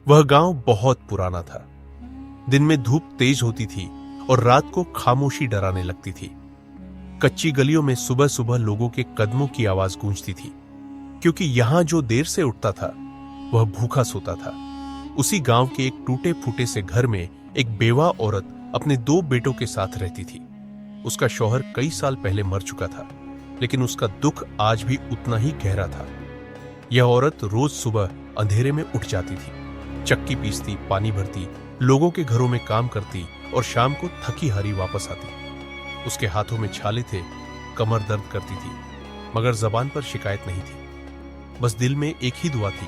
वह गांव बहुत पुराना था। दिन में धूप तेज होती थी और रात को खामोशी डराने लगती थी। कच्ची गलियों में सुबह सुबह लोगों के कदमों की आवाज गूंजती थी, क्योंकि यहां जो देर से उठता था वह भूखा सोता था। उसी गांव के एक टूटे फूटे से घर में एक बेवा औरत अपने 2 बेटों के साथ रहती थी। उसका शौहर कई साल पहले मर चुका था, लेकिन उसका दुख आज भी उतना ही गहरा था। यह औरत रोज सुबह अंधेरे में उठ जाती थी, चक्की पीसती, पानी भरती, लोगों के घरों में काम करती और शाम को थकी हारी वापस आती। उसके हाथों में छाले थे, कमर दर्द करती थी, मगर जबान पर शिकायत नहीं थी। बस दिल में एक ही दुआ थी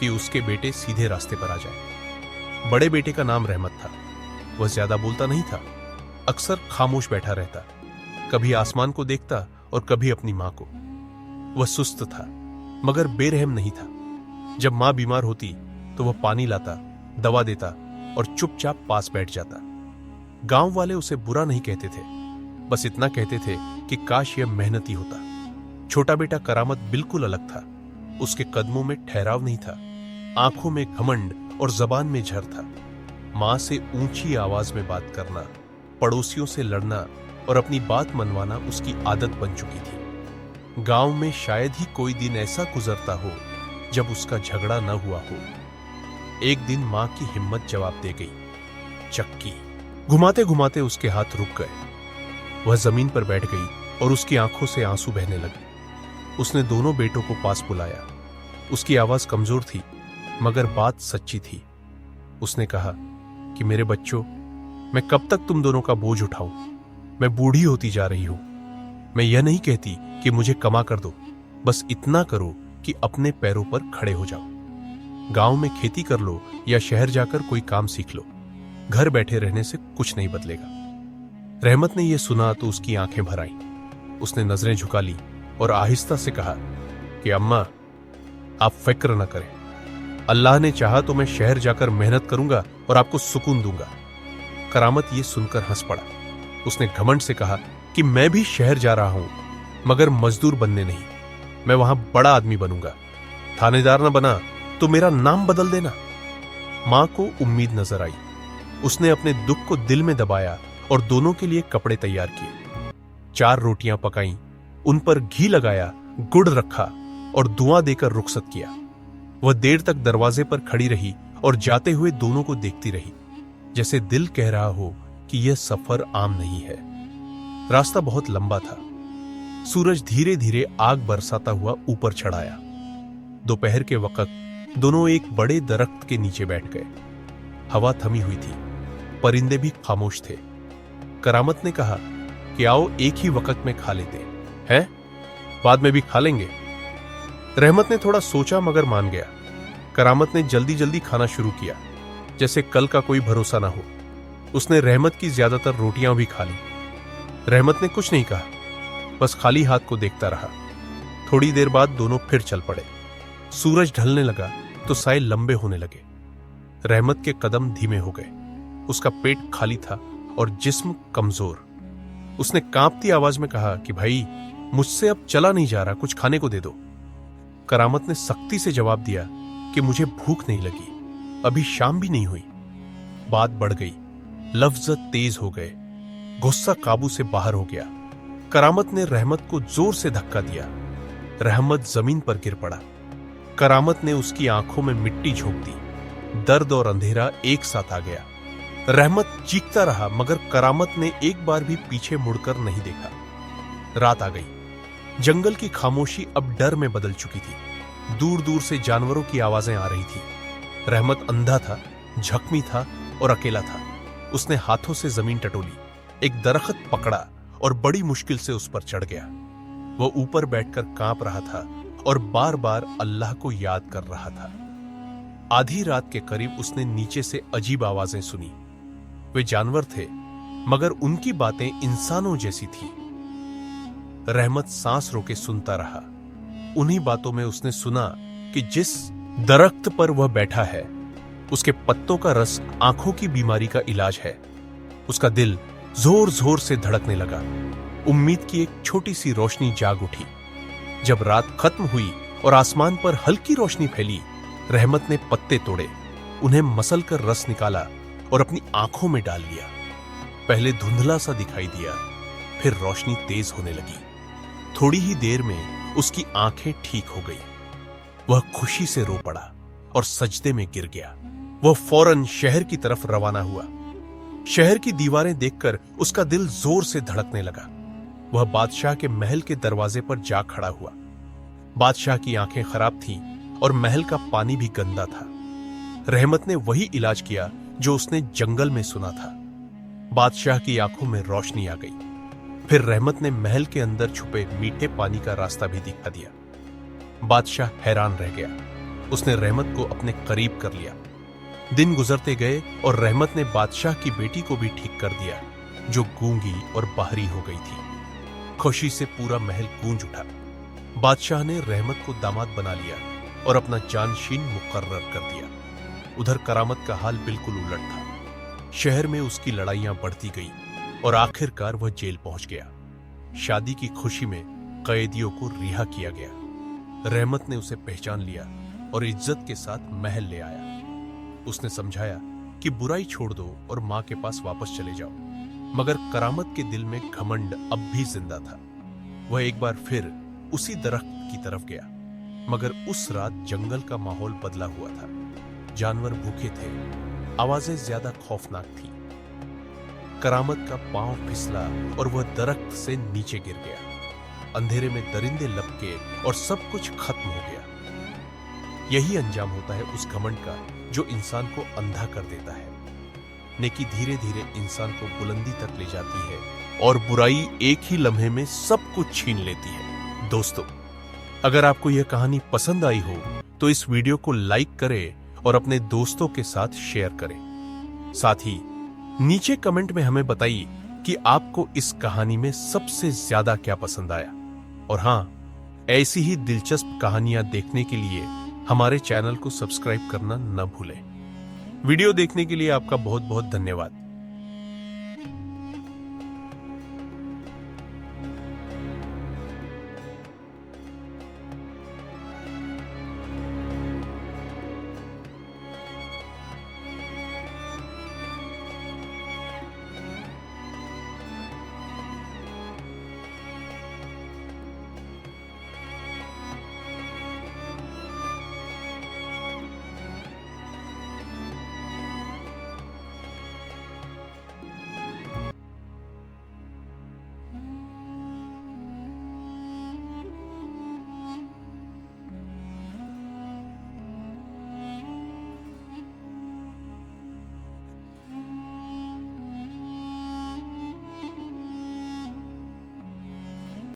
कि उसके बेटे सीधे रास्ते पर आ जाए। बड़े बेटे का नाम रहमत था। वह ज्यादा बोलता नहीं था, अक्सर खामोश बैठा रहता, कभी आसमान को देखता और कभी अपनी मां को। वह सुस्त था मगर बेरहम नहीं था। जब मां बीमार होती तो वह पानी लाता, दवा देता और चुपचाप पास बैठ जाता। गांव वाले उसे बुरा नहीं कहते थे, बस इतना कहते थे कि काश यह मेहनती होता। छोटा बेटा करामत बिल्कुल अलग था। उसके कदमों में ठहराव नहीं था, आंखों में घमंड और जबान में झर था। मां से ऊंची आवाज में बात करना, पड़ोसियों से लड़ना और अपनी बात मनवाना उसकी आदत बन चुकी थी। गांव में शायद ही कोई दिन ऐसा गुजरता हो जब उसका झगड़ा न हुआ हो। एक दिन मां की हिम्मत जवाब दे गई। चक्की घुमाते घुमाते उसके हाथ रुक गए। वह जमीन पर बैठ गई और उसकी आंखों से आंसू बहने लगे। उसने दोनों बेटों को पास बुलाया। उसकी आवाज कमजोर थी मगर बात सच्ची थी। उसने कहा कि मेरे बच्चों, मैं कब तक तुम दोनों का बोझ उठाऊं? मैं बूढ़ी होती जा रही हूं। मैं यह नहीं कहती कि मुझे कमा कर दो, बस इतना करो कि अपने पैरों पर खड़े हो जाओ। गांव में खेती कर लो या शहर जाकर कोई काम सीख लो, घर बैठे रहने से कुछ नहीं बदलेगा। रहमत ने यह सुना तो उसकी आंखें भर आईं। उसने नजरें झुका ली और आहिस्ता से कहा कि अम्मा, आप फिक्र न करें। अल्लाह ने चाहा तो मैं शहर जाकर मेहनत करूंगा और आपको सुकून दूंगा। करामत ये सुनकर हंस पड़ा। उसने घमंड से कहा कि मैं भी शहर जा रहा हूं, मगर मजदूर बनने नहीं। मैं वहां बड़ा आदमी बनूंगा। थानेदार न बना तो मेरा नाम बदल देना। मां को उम्मीद नजर आई। उसने अपने दुख को दिल में दबाया और दोनों के लिए कपड़े तैयार किए। 4 रोटियां पकाईं, उन पर घी लगाया, गुड़ रखा और दुआ देकर रुखसत किया। वह देर तक दरवाजे पर खड़ी रही और जाते हुए दोनों को देखती रही, जैसे दिल कह रहा हो कि यह सफर आम नहीं है। रास्ता बहुत लंबा था। सूरज धीरे धीरे आग बरसाता हुआ ऊपर चढ़ आया। दोपहर के वक्त दोनों एक बड़े दरख्त के नीचे बैठ गए। हवा थमी हुई थी, परिंदे भी खामोश थे। करामत ने कहा कि आओ एक ही वक्त में खा लेते हैं, बाद में भी खा लेंगे। रहमत ने थोड़ा सोचा मगर मान गया। करामत ने जल्दी जल्दी खाना शुरू किया, जैसे कल का कोई भरोसा ना हो। उसने रहमत की ज्यादातर रोटियां भी खा ली। रहमत ने कुछ नहीं कहा, बस खाली हाथ को देखता रहा। थोड़ी देर बाद दोनों फिर चल पड़े। सूरज ढलने लगा तो साए लंबे होने लगे। रहमत के कदम धीमे हो गए। उसका पेट खाली था और जिस्म कमजोर। उसने कांपती आवाज में कहा कि भाई, मुझसे अब चला नहीं जा रहा, कुछ खाने को दे दो। करामत ने सख्ती से जवाब दिया कि मुझे भूख नहीं लगी, अभी शाम भी नहीं हुई। बात बढ़ गई, लफ्ज तेज हो गए, गुस्सा काबू से बाहर हो गया। करामत ने रहमत को जोर से धक्का दिया। रहमत जमीन पर गिर पड़ा। करामत ने उसकी आंखों में मिट्टी झोंक दी। दर्द और अंधेरा एक साथ आ गया। रहमत चीखता रहा मगर करामत ने एक बार भी पीछे मुड़कर नहीं देखा। रात आ गई। जंगल की खामोशी अब डर में बदल चुकी थी। दूर दूर से जानवरों की आवाजें आ रही थी। रहमत अंधा था, जख्मी था और अकेला था। उसने हाथों से जमीन टटोली, एक दरख्त पकड़ा और बड़ी मुश्किल से उस पर चढ़ गया। वह ऊपर बैठकर कांप रहा था और बार बार अल्लाह को याद कर रहा था। आधी रात के करीब उसने नीचे से अजीब आवाजें सुनी। वे जानवर थे मगर उनकी बातें इंसानों जैसी थी। रहमत सांस रोके सुनता रहा। उन्हीं बातों में उसने सुना कि जिस दरख्त पर वह बैठा है उसके पत्तों का रस आंखों की बीमारी का इलाज है। उसका दिल जोर जोर से धड़कने लगा। उम्मीद की एक छोटी सी रोशनी जाग उठी। जब रात खत्म हुई और आसमान पर हल्की रोशनी फैली, रहमत ने पत्ते तोड़े। उन्हें मसल कर रस निकाला और अपनी आंखों में डाल लिया। पहले धुंधला सा दिखाई दिया, फिर रोशनी तेज होने लगी। थोड़ी ही देर में उसकी आंखें ठीक हो गई। वह खुशी से रो पड़ा और सजदे में गिर गया। वह फौरन शहर की तरफ रवाना हुआ। शहर की दीवारें देखकर उसका दिल जोर से धड़कने लगा। वह बादशाह के महल के दरवाजे पर जा खड़ा हुआ। बादशाह की आंखें खराब थीं और महल का पानी भी गंदा था। रहमत ने वही इलाज किया जो उसने जंगल में सुना था। बादशाह की आंखों में रोशनी आ गई। फिर रहमत ने महल के अंदर छुपे मीठे पानी का रास्ता भी दिखा दिया। बादशाह हैरान रह गया। उसने रहमत को अपने करीब कर लिया। दिन गुजरते गए और रहमत ने बादशाह की बेटी को भी ठीक कर दिया, जो गूंगी और बाहरी हो गई थी। खुशी से पूरा महल गूंज उठा। बादशाह ने रहमत को दामाद बना लिया और अपना जानशीन मुकर्रर कर दिया। उधर करामत का हाल बिल्कुल उलट था। शहर में उसकी लड़ाइयां बढ़ती गई और आखिरकार वह जेल पहुंच गया। शादी की खुशी में कैदियों को रिहा किया गया। रहमत ने उसे पहचान लिया और इज्जत के साथ महल ले आया। उसने समझाया कि बुराई छोड़ दो और मां के पास वापस चले जाओ, मगर करामत के दिल में घमंड अब भी जिंदा था। वह एक बार फिर उसी दरख्त की तरफ गया, मगर उस रात जंगल का माहौल बदला हुआ था। जानवर भूखे थे, आवाजें ज्यादा खौफनाक थी। करामत का पांव फिसला और वह दरख्त से नीचे गिर गया। अंधेरे में दरिंदे लपके और सब कुछ खत्म हो गया। यही अंजाम होता है उस घमंड का जो इंसान को अंधा कर देता है। नेकी धीरे धीरे इंसान को बुलंदी तक ले जाती है और बुराई एक ही लम्हे में सब कुछ छीन लेती है। दोस्तों, अगर आपको यह कहानी पसंद आई हो तो इस वीडियो को लाइक करें और अपने दोस्तों के साथ शेयर करें। साथ ही नीचे कमेंट में हमें बताइए कि आपको इस कहानी में सबसे ज्यादा क्या पसंद आया। और हां, ऐसी ही दिलचस्प कहानियां देखने के लिए हमारे चैनल को सब्सक्राइब करना न भूलें। वीडियो देखने के लिए आपका बहुत बहुत धन्यवाद।